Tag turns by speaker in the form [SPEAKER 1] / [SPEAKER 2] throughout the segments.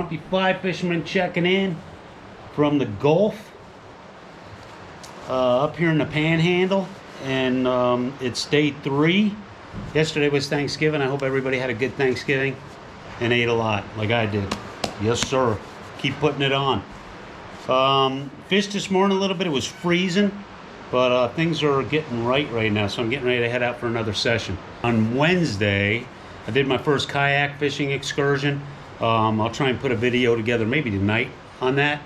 [SPEAKER 1] Grumpy Fly Fisherman checking in from the Gulf up here in the Panhandle, and it's day 3. Yesterday was Thanksgiving. I hope everybody had a good Thanksgiving and ate a lot like I did. Yes sir, keep putting it on. Fished this morning a little bit. It was freezing, but things are getting right now, so I'm getting ready to head out for another session. On Wednesday I did my first kayak fishing excursion. I'll try and put a video together maybe tonight on that.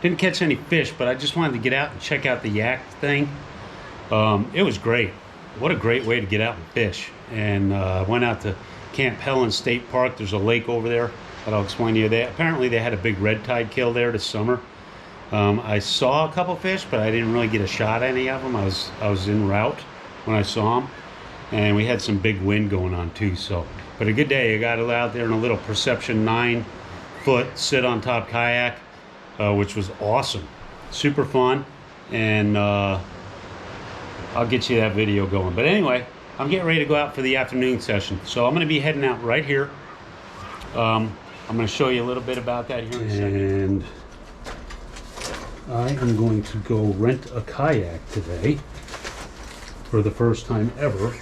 [SPEAKER 1] Didn't catch any fish, but I just wanted to get out and check out the yak thing. It was great. What a great way to get out and fish. And went out to Camp Helen State Park. There's a lake over there that I'll explain to you. Apparently they had a big red tide kill there this summer. I saw a couple fish, but I didn't really get a shot at any of them. I was en route when I saw them, and we had some big wind going on too. So, but a good day. I got out there in a little Perception 9-foot sit on top kayak, which was awesome, super fun, and I'll get you that video going. But anyway, I'm getting ready to go out for the afternoon session, so I'm going to be heading out right here. I'm going to show you a little bit about that here in a second. And I am going to go rent a kayak today for the first time ever.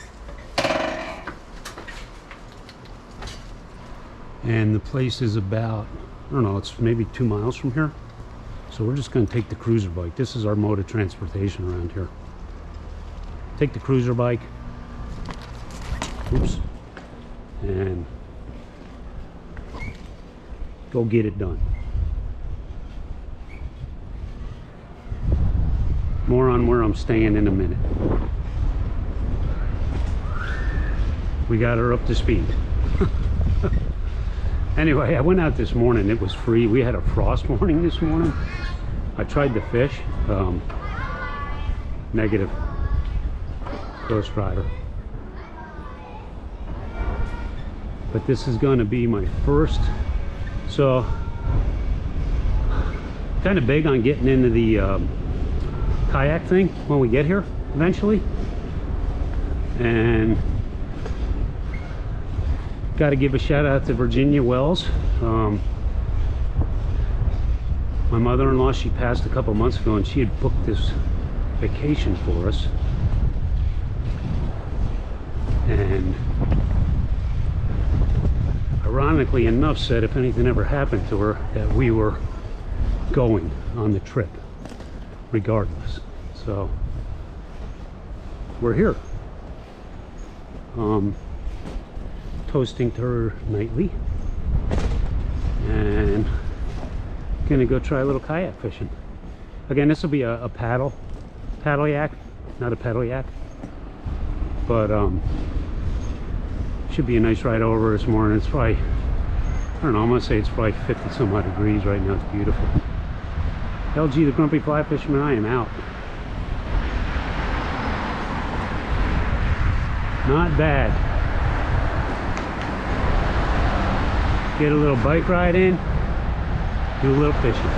[SPEAKER 1] And the place is about, I don't know, it's maybe 2 miles from here. So we're just going to take the cruiser bike. This is our mode of transportation around here. Take the cruiser bike, oops, and go get it done. More on where I'm staying in a minute. We got her up to speed. Anyway, I went out this morning. It was free. We had a frost warning this morning. I tried to fish. Negative. Ghost Rider. But this is going to be my first. So, kind of big on getting into the kayak thing when we get here eventually. And got to give a shout out to Virginia Wells. My mother-in-law, she passed a couple months ago, and she had booked this vacation for us. And ironically enough said if anything ever happened to her, that we were going on the trip regardless. So we're here. Toasting to her nightly, and gonna go try a little kayak fishing. Again, this will be a paddle yak, not a pedal yak, but should be a nice ride over this morning. It's probably, I don't know, I'm gonna say it's probably 50 some odd degrees right now. It's beautiful. LG the Grumpy Fly Fisherman, I am out. Not bad. Get a little bike ride in, do a little fishing.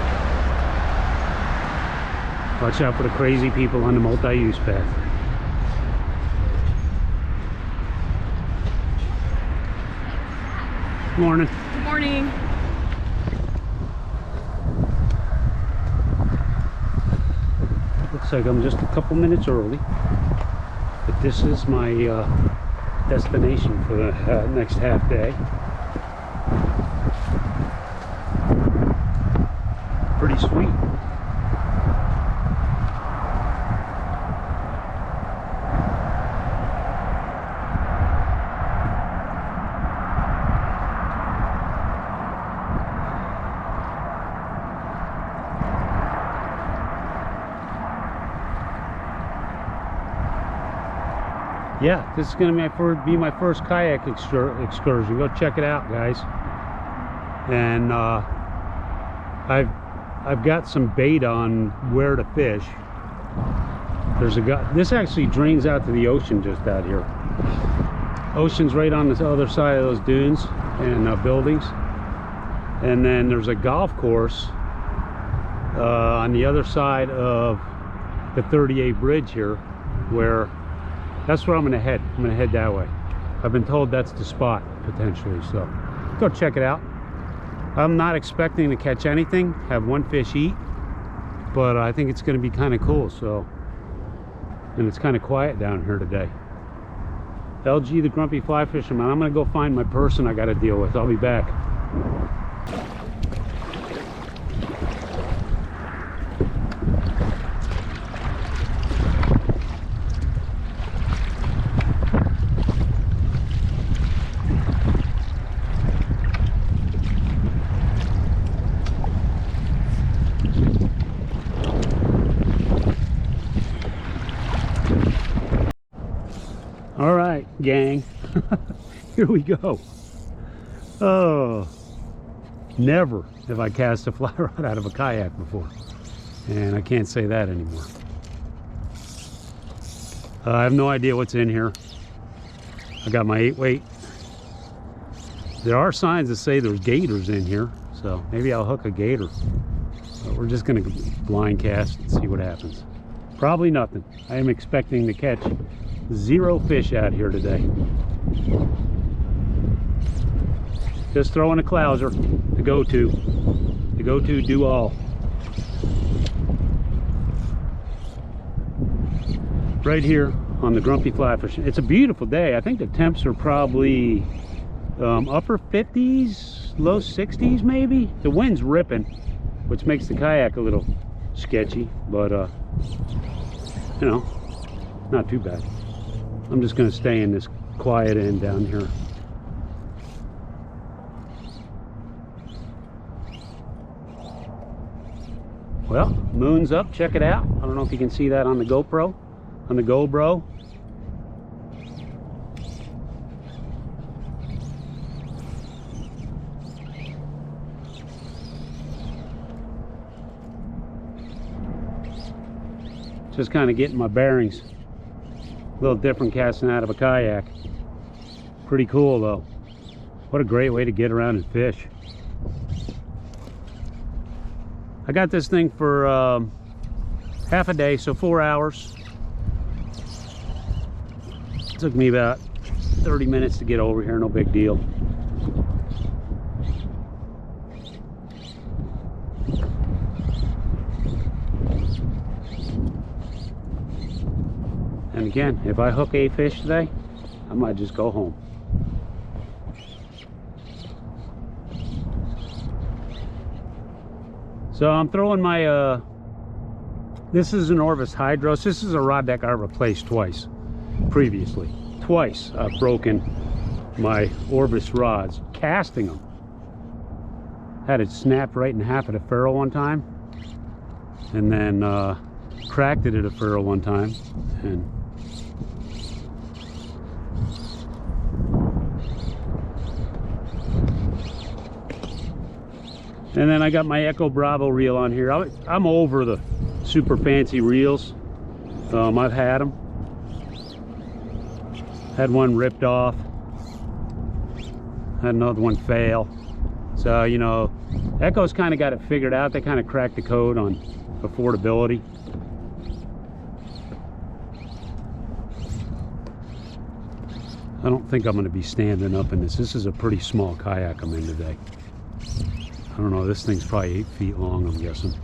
[SPEAKER 1] Watch out for the crazy people on the multi-use path. Morning.
[SPEAKER 2] Good morning.
[SPEAKER 1] Looks like I'm just a couple minutes early, but this is my destination for the next half day. Pretty sweet. Yeah, this is going to be my first kayak excursion. Go check it out, guys. And I've got some bait on where to fish. There's a guy. This actually drains out to the ocean just out here. Ocean's right on the other side of those dunes and buildings. And then there's a golf course on the other side of the 38 bridge here, where that's where I'm going to head. I'm going to head that way. I've been told that's the spot potentially, so go check it out. I'm not expecting to catch anything, have one fish eat, but I think it's going to be kind of cool. So, and it's kind of quiet down here today. LG the Grumpy Fly Fisherman. I'm going to go find my person I got to deal with. I'll be back. All right, gang. Here we go. Oh, never have I cast a fly rod out of a kayak before, and I can't say that anymore. I have no idea what's in here. I got my 8-weight. There are signs that say there's gators in here, so maybe I'll hook a gator. But we're just gonna blind cast and see what happens. Probably nothing. I am expecting to catch 0 fish out here today. Just throwing a clouser, the go-to do all. Right here on the Grumpy Fly Fishing. It's a beautiful day. I think the temps are probably upper 50s, low 60s maybe. The wind's ripping, which makes the kayak a little sketchy, but you know, not too bad. I'm just going to stay in this quiet end down here. Well, moon's up. Check it out. I don't know if you can see that on the GoPro. On the GoPro. Just kind of getting my bearings. A little different casting out of a kayak. Pretty cool though. What a great way to get around and fish. I got this thing for half a day, so 4 hours. It took me about 30 minutes to get over here, no big deal. And again, if I hook a fish today, I might just go home. So I'm throwing my, this is an Orvis Hydros. This is a rod deck I replaced twice previously. Twice I've broken my Orvis rods, casting them. Had it snapped right in half at a ferrule one time. And then cracked it at a ferrule one time. And then I got my Echo Bravo reel on here. I'm over the super fancy reels. I've had them. Had one ripped off. Had another one fail. So, you know, Echo's kind of got it figured out. They kind of cracked the code on affordability. I don't think I'm going to be standing up in this. This is a pretty small kayak I'm in today. I don't know, this thing's probably 8 feet long, I'm guessing.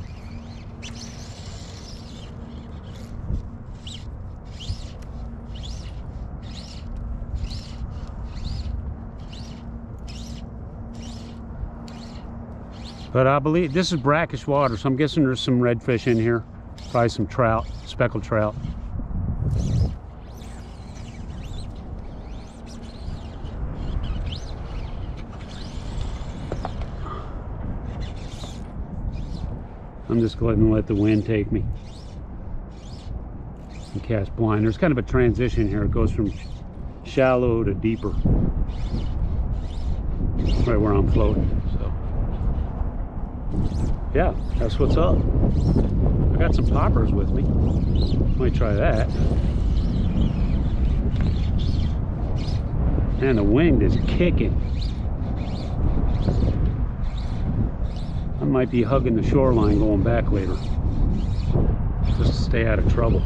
[SPEAKER 1] But I believe this is brackish water, so I'm guessing there's some redfish in here. Probably some trout, speckled trout. I'm just going to let the wind take me and cast blind. There's kind of a transition here. It goes from shallow to deeper, right where I'm floating. So yeah, that's what's up. I got some poppers with me. Might try that. And the wind is kicking. I might be hugging the shoreline going back later, just to stay out of trouble.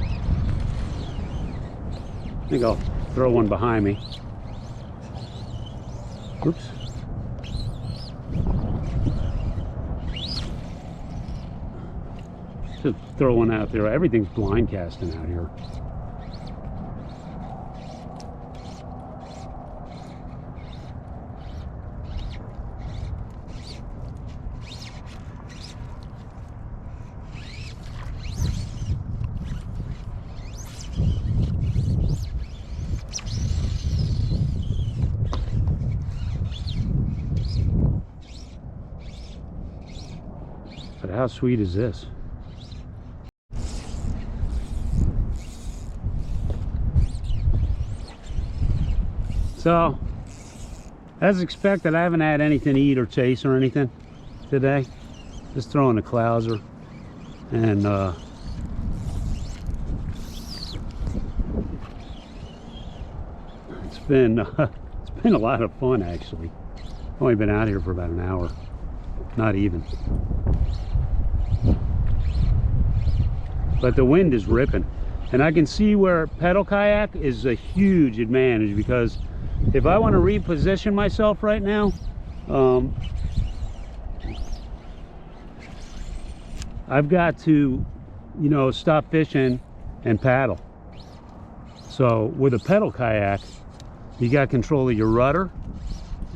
[SPEAKER 1] I think I'll throw one behind me. Oops. Just throw one out there. Everything's blind casting out here. But how sweet is this? So, as expected, I haven't had anything to eat or chase or anything today. Just throwing a clouser, and it's been a lot of fun actually. I've only been out here for about an hour, not even. But the wind is ripping, and I can see where pedal kayak is a huge advantage, because if I want to reposition myself right now, I've got to, you know, stop fishing and paddle. So with a pedal kayak, you got control of your rudder,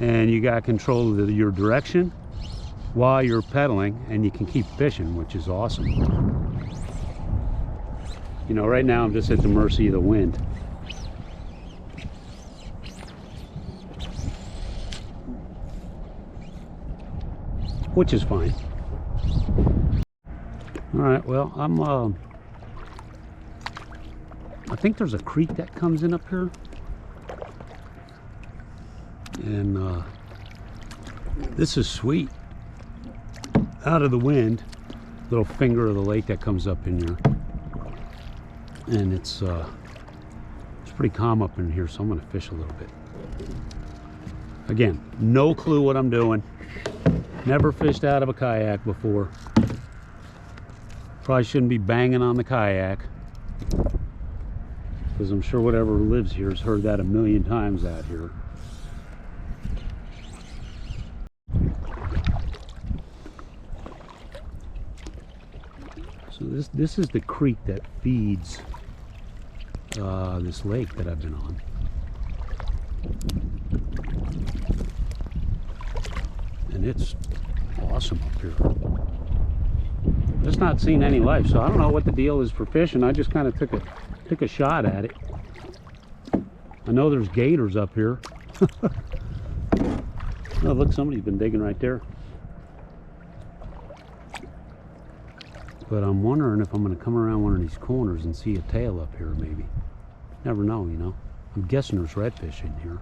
[SPEAKER 1] and you got control of your direction while you're pedaling, and you can keep fishing, which is awesome. You know, right now I'm just at the mercy of the wind. Which is fine. All right, well, I think there's a creek that comes in up here. And this is sweet. Out of the wind, little finger of the lake that comes up in here. And it's pretty calm up in here, so I'm gonna fish a little bit. Again, no clue what I'm doing. Never fished out of a kayak before. Probably shouldn't be banging on the kayak, because I'm sure whatever lives here has heard that a million times out here. So this is the creek that feeds this lake that I've been on. And it's awesome up here. Just not seen any life, so I don't know what the deal is for fishing. I just kind of took a shot at it. I know there's gators up here. Oh, look, somebody's been digging right there. But I'm wondering if I'm going to come around one of these corners and see a tail up here, maybe. Never know, you know. I'm guessing there's redfish in here.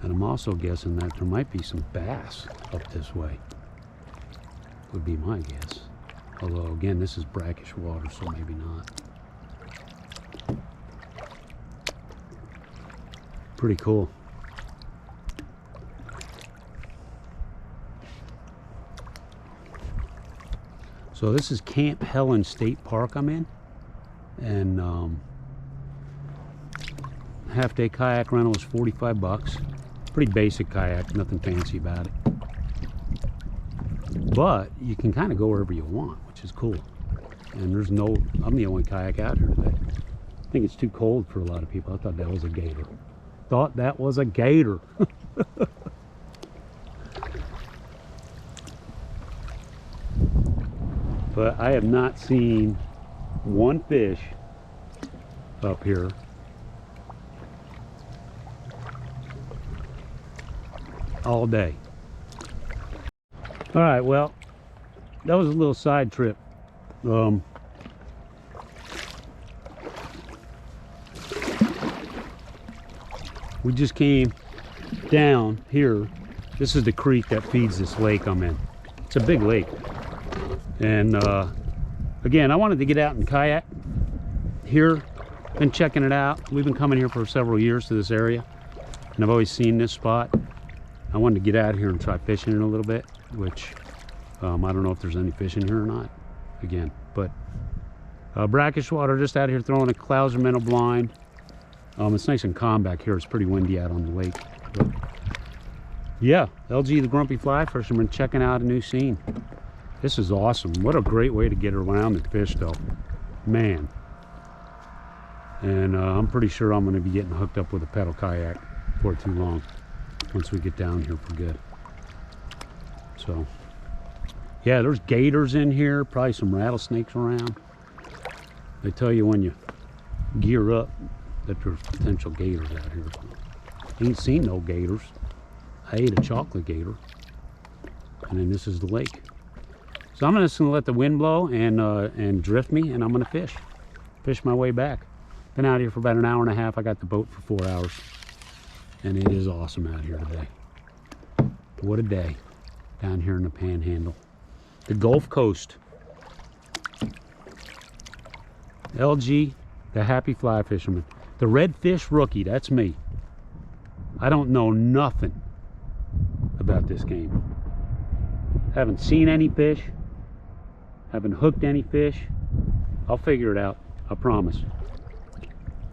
[SPEAKER 1] And I'm also guessing that there might be some bass up this way. Would be my guess. Although, again, this is brackish water, so maybe not. Pretty cool. So this is Camp Helen State Park I'm in. And half-day kayak rental is 45 bucks. Pretty basic kayak, nothing fancy about it. But you can kind of go wherever you want, which is cool. And there's no, I'm the only kayak out here today. I think it's too cold for a lot of people. I thought that was a gator. Thought that was a gator. But I have not seen one fish up here. All day. All right, well, that was a little side trip. We just came down here. This is the creek that feeds this lake I'm in. It's a big lake. And again, I wanted to get out and kayak here. Been checking it out. We've been coming here for several years to this area, and I've always seen this spot. I wanted to get out here and try fishing it a little bit, which I don't know if there's any fish in here or not, again. But brackish water, just out here throwing a clouser minnow blind. It's nice and calm back here. It's pretty windy out on the lake. But yeah, LG the Grumpy Fly Fisherman checking out a new scene. This is awesome. What a great way to get around the fish though. Man. And I'm pretty sure I'm going to be getting hooked up with a pedal kayak before too long, once we get down here for good. So, yeah, there's gators in here, probably some rattlesnakes around. They tell you when you gear up that there's potential gators out here. Ain't seen no gators. I ate a chocolate gator. And then this is the lake. So I'm just gonna let the wind blow and drift me, and I'm gonna fish my way back. Been out here for about an hour and a half. I got the boat for 4 hours, and it is awesome out here today. What a day down here in the Panhandle, the Gulf Coast. LG, the Happy Fly Fisherman, the Redfish Rookie. That's me. I don't know nothing about this game. Haven't seen any fish. Haven't hooked any fish. I'll figure it out. I promise.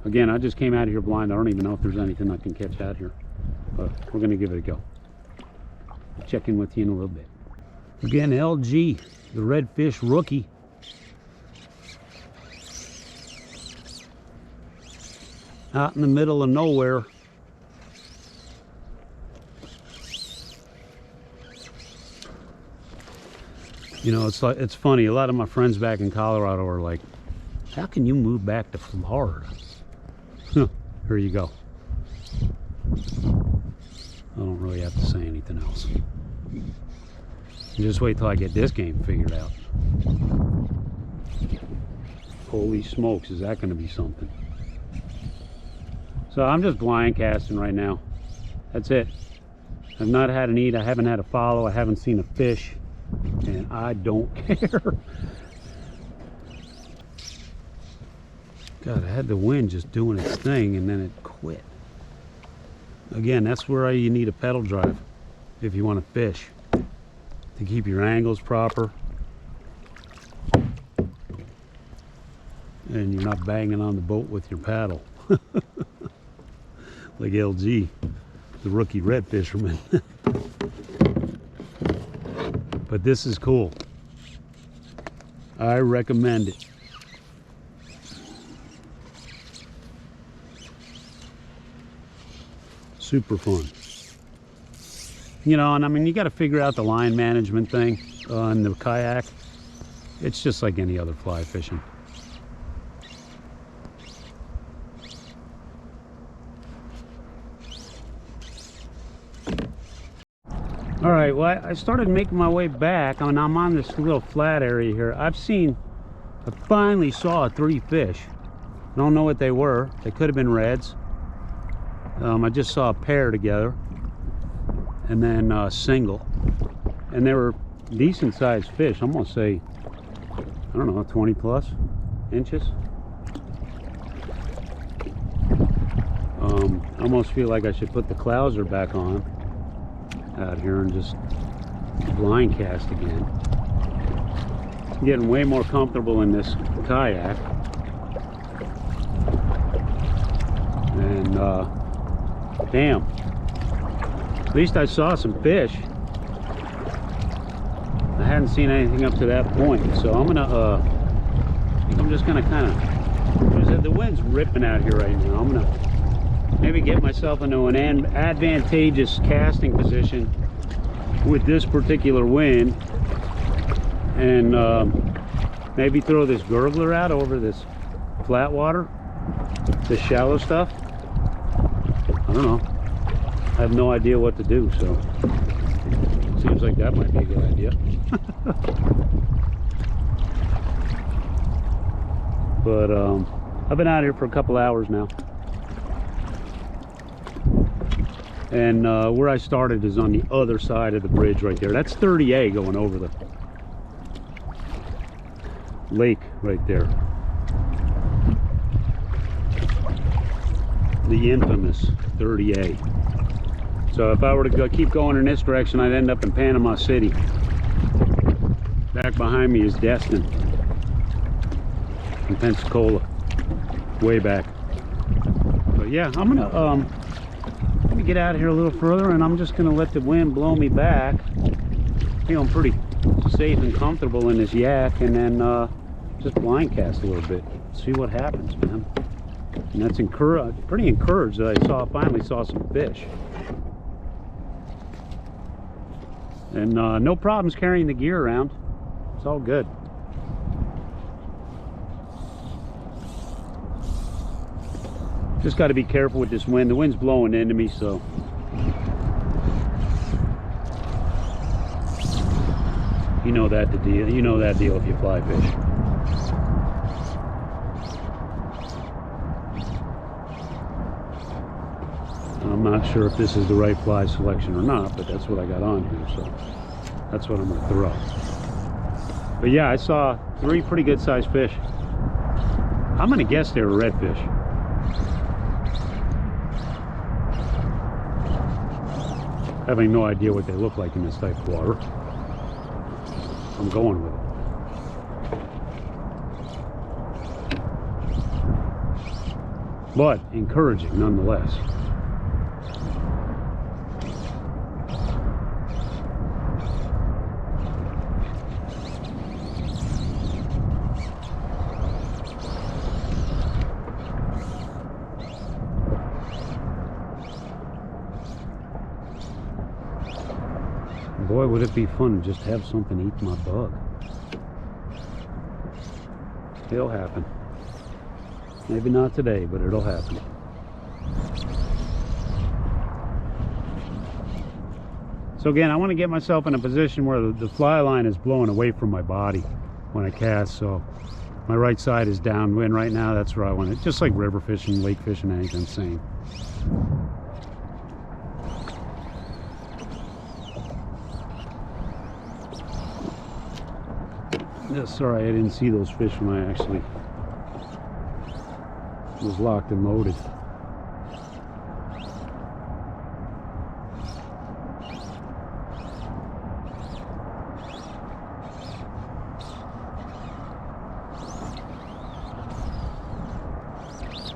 [SPEAKER 1] Again, I just came out of here blind. I don't even know if there's anything I can catch out here. But we're going to give it a go. I'll check in with you in a little bit. Again, LG, the Redfish Rookie. Out in the middle of nowhere. You know, it's funny. A lot of my friends back in Colorado are like, how can you move back to Florida? Here you go. I don't really have to say anything else. Just wait till I get this game figured out. Holy smokes, is that going to be something? So I'm just blind casting right now. That's it. I've not had an eat. I haven't had a follow. I haven't seen a fish. And I don't care. God, I had the wind just doing its thing and then it quit. Again, that's where you need a pedal drive if you want to fish, to keep your angles proper and you're not banging on the boat with your paddle. Like LG, the Rookie Red Fisherman. But this is cool. I recommend it. Super fun. You know, and I mean, you got to figure out the line management thing on the kayak. It's just like any other fly fishing. All right, well, I started making my way back. I'm on this little flat area here. I finally saw 3 fish. I don't know what they were. They could have been reds. I just saw a pair together, and then a single. And they were decent sized fish. I'm gonna say, I don't know, 20 plus inches. I almost feel like I should put the clouser back on out here and just blind cast again. I'm getting way more comfortable in this kayak, and damn, at least I saw some fish. I hadn't seen anything up to that point, so I'm just gonna kind of, the wind's ripping out here right now. I'm gonna maybe get myself into an advantageous casting position with this particular wind, and maybe throw this gurgler out over this flat water, this shallow stuff. I don't know. I have no idea what to do, so seems like that might be a good idea. But I've been out here for a couple hours now. And where I started is on the other side of the bridge right there. That's 30A going over the lake right there. The infamous 30A. So if I were to keep going in this direction, I'd end up in Panama City. Back behind me is Destin in Pensacola, way back. But But yeah, I'm gonna let me get out of here a little further, and I'm just gonna let the wind blow me back. Feeling pretty safe and comfortable in this yak, and then just blind cast a little bit, see what happens, man. And that's pretty encouraged that I finally saw some fish. And no problems carrying the gear around. It's all good. Just got to be careful with this wind. The wind's blowing into me, so you know that the deal. You know that deal if you fly fish. I'm not sure if this is the right fly selection or not, but that's what I got on here, so that's what I'm gonna throw. But yeah, I saw 3 pretty good sized fish. I'm gonna guess they were redfish. Having no idea what they look like in this type of water. I'm going with it. But encouraging nonetheless. Boy, would it be fun to just have something eat my bug. It'll happen. Maybe not today, but it'll happen. So again, I want to get myself in a position where the fly line is blowing away from my body when I cast. So my right side is downwind right now. That's where I want it. Just like river fishing, lake fishing, anything, same. Yeah, sorry, I didn't see those fish when I actually was locked and loaded.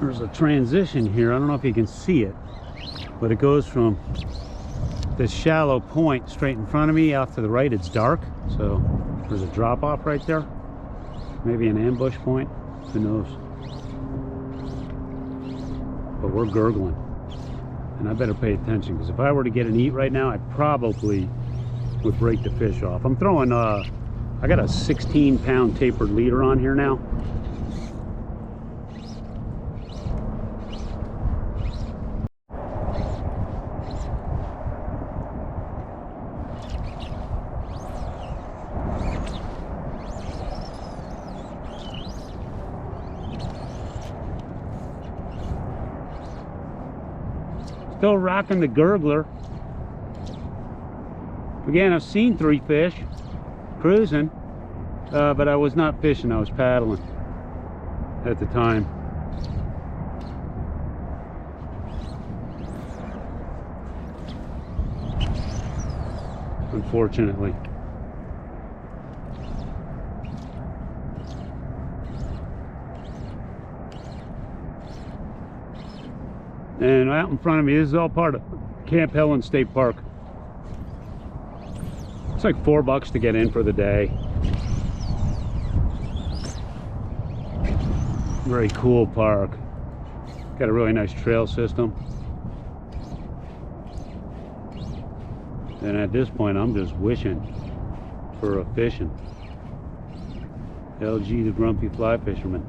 [SPEAKER 1] There's a transition here. I don't know if you can see it, but it goes from this shallow point straight in front of me. Off to the right, it's dark, so there's a drop off right there. Maybe an ambush point, who knows. But we're gurgling, and I better pay attention, because if I were to get an eat right now, I probably would break the fish off. I'm throwing I got a 16-pound tapered leader on here now. Still rocking the gurgler. Again, I've seen 3 fish cruising, but I was not fishing, I was paddling at the time. Unfortunately. And out in front of me, this is all part of Camp Helen State Park. It's like $4 to get in for the day. Very cool park. Got a really nice trail system. And at this point, I'm just wishing for a fishing. LG the Grumpy Fly Fisherman.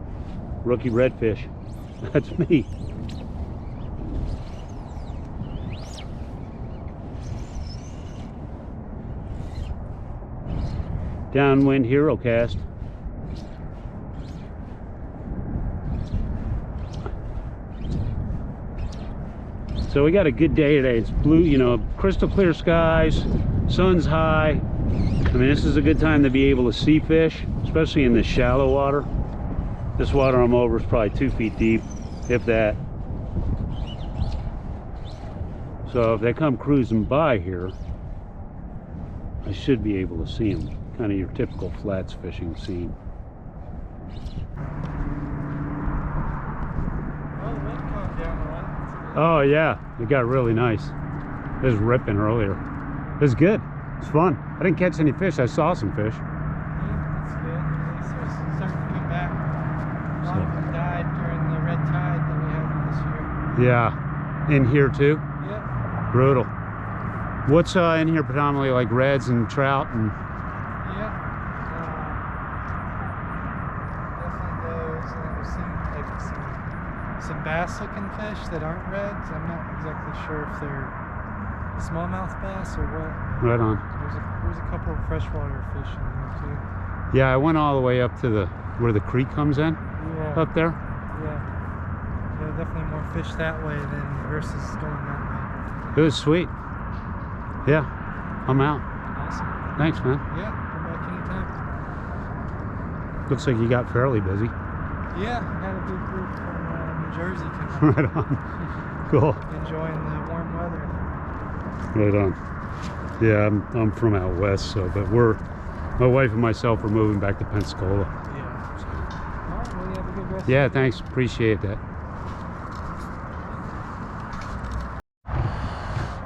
[SPEAKER 1] Rookie redfish. That's me. Downwind hero cast. So we got a good day today. It's blue, you know, crystal clear skies, sun's high. I mean, this is a good time to be able to see fish, especially in this shallow water. This water I'm over is probably 2 feet deep, if that. So if they come cruising by here, I should be able to see them. Kind of your typical flats fishing scene.
[SPEAKER 2] Well, the wind calmed down one.
[SPEAKER 1] Oh yeah, it got really nice. It was ripping earlier. It was good. It's fun. I didn't catch any fish. I saw some fish.
[SPEAKER 2] Yeah, that's good. At least they're starting to come back. A lot of them died during the red tide that we had this year.
[SPEAKER 1] Yeah, in here too.
[SPEAKER 2] Yeah.
[SPEAKER 1] Brutal. What's in here predominantly, like reds and trout and?
[SPEAKER 2] Yeah. Definitely those. And we've seen like some bass looking fish that aren't reds. I'm not exactly sure if they're smallmouth bass or what.
[SPEAKER 1] Right on.
[SPEAKER 2] There's a couple of freshwater fish in there too.
[SPEAKER 1] Yeah, I went all the way up to where the creek comes in.
[SPEAKER 2] Yeah.
[SPEAKER 1] Up there.
[SPEAKER 2] Yeah. Yeah, definitely more fish that way than versus going that
[SPEAKER 1] It was sweet. Yeah, I'm out.
[SPEAKER 2] way. Awesome.
[SPEAKER 1] Thanks, man.
[SPEAKER 2] Yeah, come back anytime.
[SPEAKER 1] Looks like you got fairly busy.
[SPEAKER 2] Yeah, had a big group from New Jersey come
[SPEAKER 1] Right on. Cool.
[SPEAKER 2] enjoying the warm weather.
[SPEAKER 1] Right on. Yeah, I'm from out west, so but my wife and myself are moving back to Pensacola.
[SPEAKER 2] Yeah.
[SPEAKER 1] So.
[SPEAKER 2] All right, well, you have a good rest.
[SPEAKER 1] Yeah, thanks. Appreciate that.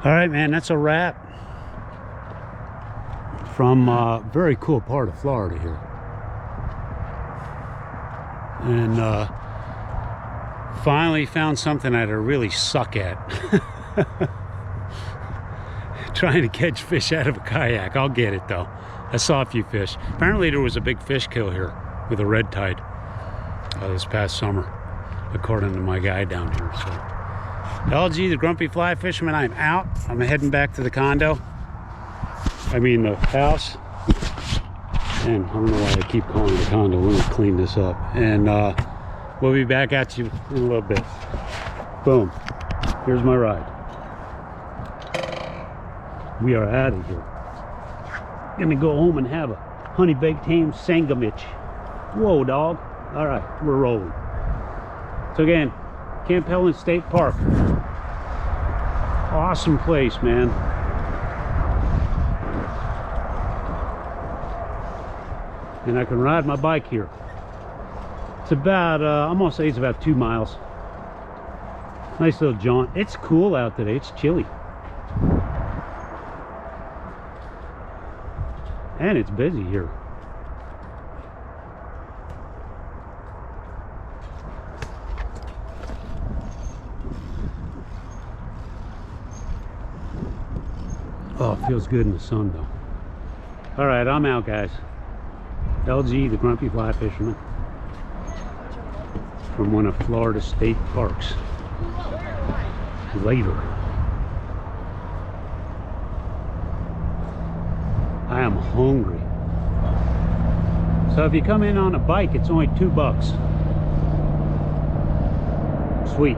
[SPEAKER 1] All right, man, that's a wrap from a very cool part of Florida here. And finally found something that I really suck at. Trying to catch fish out of a kayak. I'll get it though. I saw a few fish. Apparently there was a big fish kill here with a red tide this past summer, according to my guy down here. So LG, the Grumpy Fly Fisherman, I'm out. I'm heading back to the condo. I mean the house. And I don't know why I keep calling it a condo. Let me clean this up. And we'll be back at you in a little bit. Boom. Here's my ride. We are out of here. Gonna go home and have a honey baked ham sandwich. Whoa, dog. All right, we're rolling. So again, Camp Helen State Park. Awesome place, man. And I can ride my bike here. It's about, I'm gonna say it's about 2 miles. Nice little jaunt. It's cool out today. It's chilly. And it's busy here. Oh, it feels good in the sun though. All right, I'm out, guys. LG, the Grumpy Fly Fisherman, from one of Florida state parks. Later. I am hungry. So if you come in on a bike, it's only $2. Sweet.